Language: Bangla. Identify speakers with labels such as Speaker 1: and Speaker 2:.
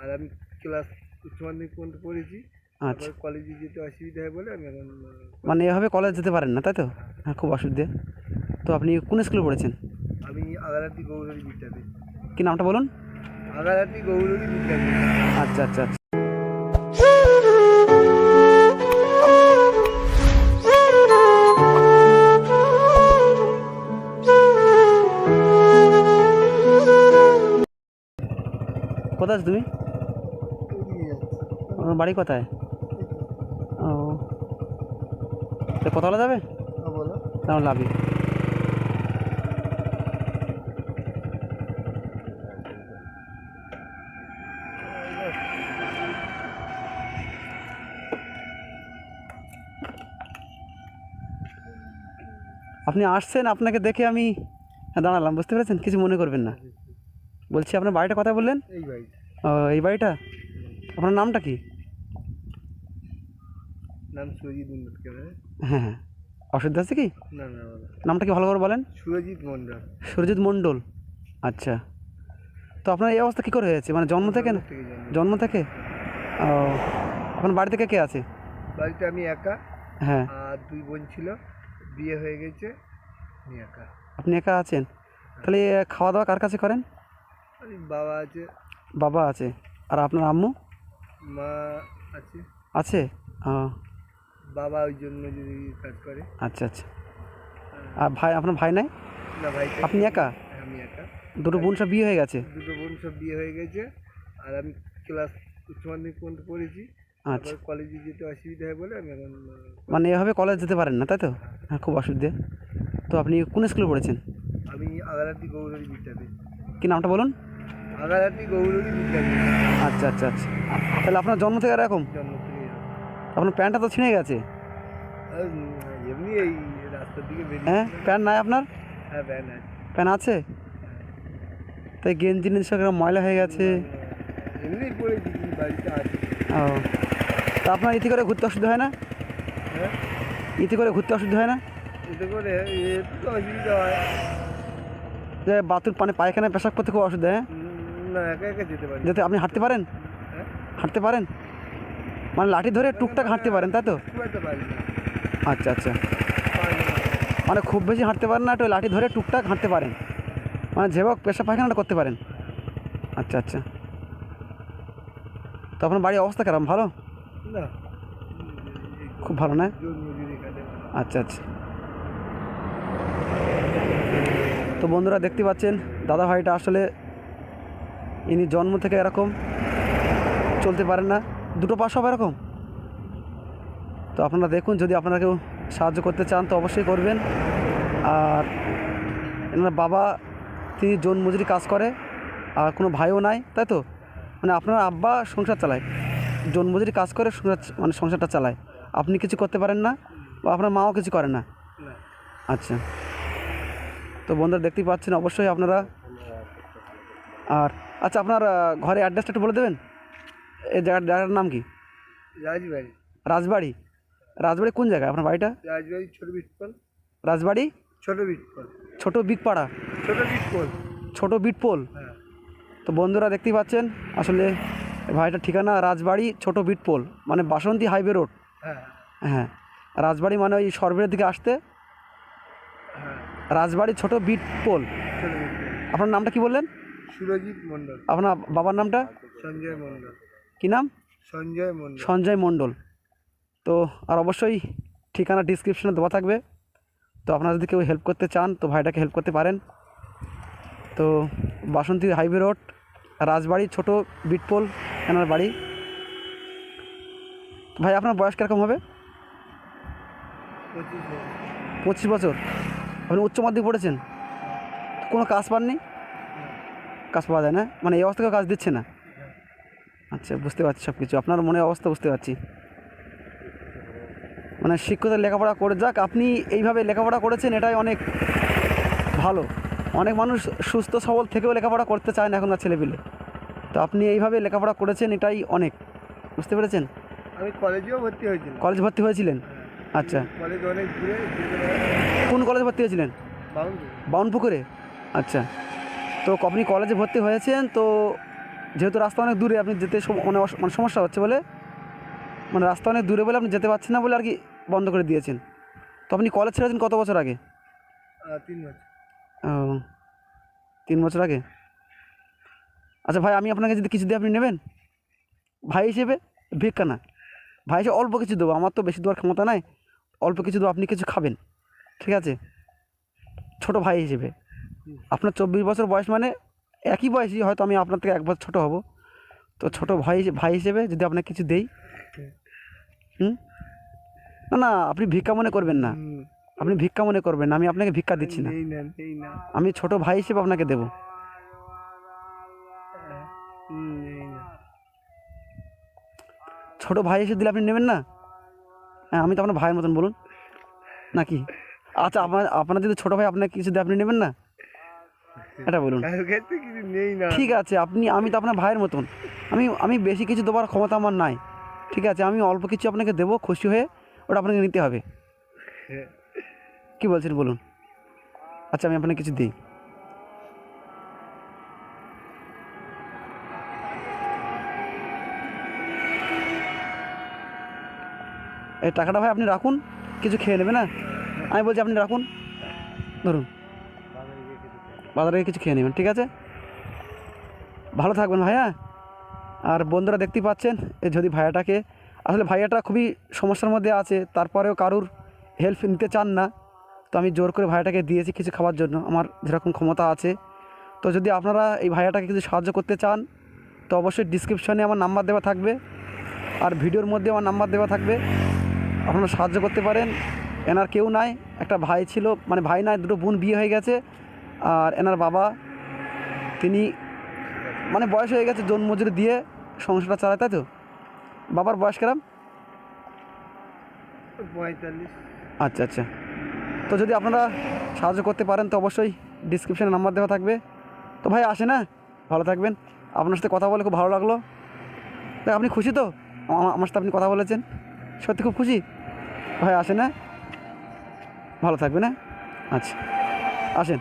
Speaker 1: আর আমি ক্লাস উচ্চ মাধ্যমিক পর্যন্ত পড়েছি।
Speaker 2: আচ্ছা,
Speaker 1: তারপর কলেজে যেতে অসুবিধা হয় বলে আমি এখন
Speaker 2: মানে এভাবে কলেজ যেতে পারেন না, তাই তো? হ্যাঁ, খুব অসুবিধে। তো আপনি কোন স্কুলে পড়েছেন?
Speaker 1: আমি আগারহাটি গৌরহরি বিদ্যাপীঠ।
Speaker 2: কি নামটা বলুন?
Speaker 1: আগারহাটি গৌরহরি বিদ্যাপীঠ।
Speaker 2: আচ্ছা আচ্ছা আচ্ছা। কোথায় আছো তুমি?
Speaker 1: এগিয়ে যাচ্ছে।
Speaker 2: আমার বাড়ি কোথায়? ও, তো কথা বলা যাবে?
Speaker 1: বলো।
Speaker 2: তেমন লাভই। আপনি আসছেন, আপনাকে দেখে আমি দাঁড়ালাম, বুঝতে পেরেছেন? কিছু মনে করবেন না। বলছি আপনার বাড়িটা কথা বললেন?
Speaker 1: এই বাড়িটা।
Speaker 2: ও, এই বাড়িটা। আপনার নামটা কি?
Speaker 1: নাম সুরজিৎ মন্ডল। কেন?
Speaker 2: হ্যাঁ হ্যাঁ, অসুবিধা আছে কি?
Speaker 1: না না বলো।
Speaker 2: নামটা কি ভালো করে বলেন?
Speaker 1: সুরজিৎ মন্ডল।
Speaker 2: সুরজিৎ মণ্ডল। আচ্ছা, তো আপনার এই অবস্থা কী করে হয়েছে, মানে জন্ম থেকে না?
Speaker 1: থেকে জন্ম।
Speaker 2: জন্ম থেকে? ও, আপনার বাড়ি থেকে কে আছে?
Speaker 1: বাড়িতে আমি একা,
Speaker 2: হ্যাঁ,
Speaker 1: আর দুই বোন ছিল, বিয়ে হয়ে গেছে, আমি একা।
Speaker 2: আপনি একা আছেন? তাহলে খাওয়া দাওয়া কার কাছে করেন?
Speaker 1: আমি বাবা আছে,
Speaker 2: বাবা আছে, আর আপনার আম্মু
Speaker 1: মা আছে।
Speaker 2: আছে? ও,
Speaker 1: বাবা ওই জন্য যদি কাজ করে।
Speaker 2: আচ্ছা আচ্ছা। আর ভাই, আপনার ভাই নাই?
Speaker 1: না ভাই,
Speaker 2: আপনি একা?
Speaker 1: আমি একা।
Speaker 2: দুটো বোন সব বিয়ে হয়ে গেছে?
Speaker 1: দুটো বোন সব বিয়ে হয়ে গেছে, আর আমি ক্লাস উচ্চ মাধ্যমিক পর্যন্ত পড়েছি।
Speaker 2: আচ্ছা,
Speaker 1: তারপর কলেজে যেতে অসুবিধা হয় বলে আমি এখন
Speaker 2: মানে এভাবে কলেজ যেতে পারেন না, তাই তো? হ্যাঁ, খুব অসুবিধে। তো আপনি কোন স্কুলে পড়েছেন?
Speaker 1: আমি আগারহাটি গৌরহরি বিদ্যাপীঠ।
Speaker 2: কি নামটা বলুন?
Speaker 1: আগারহাটি গৌরহরি বিদ্যাপীঠ।
Speaker 2: আচ্ছা আচ্ছা আচ্ছা। তাহলে আপনার জন্ম থেকে এরকম?
Speaker 1: জন্ম থেকে।
Speaker 2: আপনার প্যান্টটা তো ছিঁড়ে গেছে।
Speaker 1: আর এমনি এই রাস্তার দিকে
Speaker 2: হ্যাঁ,
Speaker 1: বেরিয়েছিলাম।
Speaker 2: প্যান্ট নাই আপনার?
Speaker 1: হ্যাঁ ব্যান আছে।
Speaker 2: প্যান্ট আছে? তাই গেঞ্জি নিশ্চয় এরকম ময়লা হয়ে গেছে।
Speaker 1: এমনি পড়েছি, কিন্তু বাড়িতে আছে।
Speaker 2: ও, তা আপনার ইতি করে ঘুরতে অসুবিধা হয় না?
Speaker 1: হ্যাঁ,
Speaker 2: ইতি করে ঘুরতে অসুবিধা হয় না?
Speaker 1: এতে করে একটু তো অসুবিধা হয়।
Speaker 2: যে বাথরুম, মানে পায়খানা পেশাব করতে খুব অসুবিধা? হ্যাঁ,
Speaker 1: না, একা একা যেতে পারি।
Speaker 2: যেতে আপনি হাঁটতে পারেন?
Speaker 1: হ্যাঁ,
Speaker 2: হাঁটতে পারেন, মানে লাঠি ধরে টুকটাক হাঁটতে পারেন, তাই তো?
Speaker 1: খুব একটা পারি না।
Speaker 2: আচ্ছা আচ্ছা,
Speaker 1: পারি না।
Speaker 2: মানে খুব বেশি হাঁটতে পারেন না, একটু লাঠি ধরে টুকটাক হাঁটতে পারেন, মানে যেভাবে পেশাব পায়খানাটা করতে পারেন। আচ্ছা আচ্ছা। তো আপনার বাড়ির অবস্থা কেরম, ভালো?
Speaker 1: না,
Speaker 2: খুব ভালো না?
Speaker 1: জোর মজুরি খাটে।
Speaker 2: আচ্ছা আচ্ছা। তো বন্ধুরা দেখতে পাচ্ছেন, দাদা ভাইটা আসলে ইনি জন্ম থেকে এরকম, চলতে পারেন না, দুটো পা সব এরকম। তো আপনারা দেখুন, যদি আপনারা কেউ সাহায্য করতে চান তো অবশ্যই করবেন। আর এনার বাবা, তিনি জন মজুরি কাজ করে, আর কোনো ভাইও নাই, তাই তো? মানে আপনার আব্বা সংসার চালায়, জন মজুরি কাজ করে সংসার, মানে সংসারটা চালায়। আপনি কিছু করতে পারেন না, বা আপনার মাও কিছু করে না?
Speaker 1: না।
Speaker 2: আচ্ছা। তো বন্ধুরা দেখতেই পাচ্ছেন অবশ্যই আপনারা। আর আচ্ছা, আপনার ঘরে অ্যাড্রেসটা একটু বলে দেবেন? এই জায়গাটার নাম কি?
Speaker 1: রাজবাড়ি।
Speaker 2: রাজবাড়ি? রাজবাড়ি কোন জায়গায় আপনার বাড়িটা?
Speaker 1: রাজবাড়ি ছোট বিটপল।
Speaker 2: রাজবাড়ি
Speaker 1: ছোট বিটপল।
Speaker 2: ছোট বিটপাড়া?
Speaker 1: ছোট বিটপল।
Speaker 2: ছোট বিটপোল।
Speaker 1: হ্যাঁ।
Speaker 2: তো বন্ধুরা দেখতেই পাচ্ছেন আসলে ভাইটার ঠিকানা রাজবাড়ি ছোট বিটপোল, মানে বাসন্তী হাইওয়ে রোড।
Speaker 1: হ্যাঁ।
Speaker 2: হ্যাঁ, রাজবাড়ি মানে ওই সরবের দিকে আসতে,
Speaker 1: হ্যাঁ,
Speaker 2: রাজবাড়ি ছোট বিটপোল।
Speaker 1: ছোট বিটপল।
Speaker 2: আপনার নামটা কি বললেন?
Speaker 1: সুরজিৎ মন্ডল।
Speaker 2: আপনার বাবার নামটা
Speaker 1: সঞ্জয় মন্ডল।
Speaker 2: কি নাম?
Speaker 1: সঞ্জয় মন্ডল।
Speaker 2: সঞ্জয় মণ্ডল। তো আর অবশ্যই ঠিকানা ডিসক্রিপশনে দেওয়া থাকবে। তো আপনারা যদি কেউ হেল্প করতে চান তো ভাইটাকে হেল্প করতে পারেন। তো বাসন্তী হাইওয়ে রোড, রাজবাড়ি ছোট বিটপোল এনার বাড়ি। ভাই আপনার বয়স কীরকম হবে?
Speaker 1: 25 বছর।
Speaker 2: 25 বছর। আপনি উচ্চ মাধ্যমিক পড়েছেন, কোনো কাজ পাননি? কাজ পাওয়া যায় না, মানে এই অবস্থায় কাজ দিচ্ছে না? আচ্ছা, বুঝতে পারছি সব কিছু, আপনার মনের অবস্থা বুঝতে পারছি। মানে শিক্ষকদের লেখাপড়া করে যাক, আপনি এইভাবে লেখাপড়া করেছেন, এটাই অনেক ভালো। অনেক মানুষ সুস্থ সবল থেকেও লেখাপড়া করতে চায় না এখনকার ছেলেপিলে, তো আপনি এইভাবে লেখাপড়া করেছেন, এটাই অনেক। বুঝতে পেরেছেন?
Speaker 1: আমি কলেজেও ভর্তি হয়েছিলাম।
Speaker 2: কলেজ ভর্তি হয়েছিলেন? আচ্ছা,
Speaker 1: কলেজ অনেক দূরে।
Speaker 2: কোন কলেজে ভর্তি হয়েছিলেন?
Speaker 1: বাউন্ডুরি।
Speaker 2: বাউনপুকুরে? আচ্ছা। তো আপনি কলেজে ভর্তি হয়েছেন, তো যেহেতু রাস্তা অনেক দূরে আপনি যেতে মানে সমস্যা হচ্ছে বলে, মানে রাস্তা অনেক দূরে বলে আপনি যেতে পারছেন না বলে আর কি বন্ধ করে দিয়েছেন। তো আপনি কলেজ ছেড়েছেন কত বছর আগে?
Speaker 1: 3 বছর।
Speaker 2: ও, 3 বছর আগে। আচ্ছা ভাই, আমি আপনাকে যদি কিছু দিই আপনি নেবেন? ভাই হিসেবে, ভিক্ষা না, ভাই হিসেবে অল্প কিছু দেবো, আমার তো বেশি দেওয়ার ক্ষমতা নাই, অল্প কিছু দেবো, আপনি কিছু খাবেন, ঠিক আছে? ছোট ভাই হিসেবে। আপনার 24 বছর বয়স, মানে একই বয়সী, হয়তো আমি আপনার থেকে 1 বছর ছোটো হব। তো ছোট ভাই হিসেবে যদি আপনাকে কিছু দেই, হুম? না না, আপনি ভিক্ষা মনে করবেন না, আপনি ভিক্ষা মনে করবেন না, আমি আপনাকে ভিক্ষা দিচ্ছি না,
Speaker 1: নেই না, নেই না।
Speaker 2: আমি ছোট ভাই হিসেবে আপনাকে দেবো।
Speaker 1: নেই না।
Speaker 2: ছোট ভাই হিসেবে দিলে আপনি নেবেন না? হ্যাঁ, আমি তো আপনার ভাইয়ের মতন, বলুন নাকি? আচ্ছা, আপনার যদি ছোটো ভাই আপনাকে কিছু দেয় আপনি নেবেন না? এটা বলুন।
Speaker 1: কারোর কাছে কিছু নেই না।
Speaker 2: ঠিক আছে, আমি তো আপনার ভাইয়ের মতন, আমি বেশি কিছু দেওয়ার ক্ষমতা আমার নাই, ঠিক আছে? আমি অল্প কিছু আপনাকে দেবো, খুশি হয়ে ওটা আপনাকে নিতে হবে। কি বলছেন বলুন? আচ্ছা, আমি আপনাকে কিছু দিই। এই টাকাটা ভাই আপনি রাখুন, কিছু খেয়ে নেবে না? আমি বলছি আপনি রাখুন, ধরুন, বাজারে গিয়ে কিছু খেয়ে নেবেন, ঠিক আছে? ভালো থাকবেন ভাইয়া। আর বন্ধুরা দেখতেই পাচ্ছেন, যদি ভাইয়াটাকে, আসলে ভাইয়াটা খুবই সমস্যার মধ্যে আছে, তারপরেও কারুর হেল্প নিতে চান না, তো আমি জোর করে ভাইয়াটাকে দিয়েছি কিছু খাওয়ার জন্য, আমার যেরকম ক্ষমতা আছে। তো যদি আপনারা এই ভাইয়াটাকে কিছু সাহায্য করতে চান, তো অবশ্যই ডিসক্রিপশনে আমার নাম্বার দেওয়া থাকবে, আর ভিডিওর মধ্যে আমার নাম্বার দেওয়া থাকবে, আপনারা সাহায্য করতে পারেন। এনার কেউ নাই, একটা ভাই ছিল, মানে ভাই নাই, দুটো বোন বিয়ে হয়ে গেছে, আর এনার বাবা, তিনি মানে বয়স হয়ে গেছে, জন মজুরি দিয়ে সংসারটা চালায়, তাই তো? বাবার বয়স কেরাম?
Speaker 1: 45।
Speaker 2: আচ্ছা আচ্ছা। তো যদি আপনারা সাহায্য করতে পারেন তো অবশ্যই ডিসক্রিপশানে নাম্বার দেওয়া থাকবে। তো ভাই আসে না, ভালো থাকবেন। আপনার সাথে কথা বলে খুব ভালো লাগলো। দেখ, আপনি খুশি তো আমার সাথে আপনি কথা বলেছেন? সত্যি খুব খুশি ভাই। আসে না, ভালো থাকবে না? আচ্ছা, আসেন।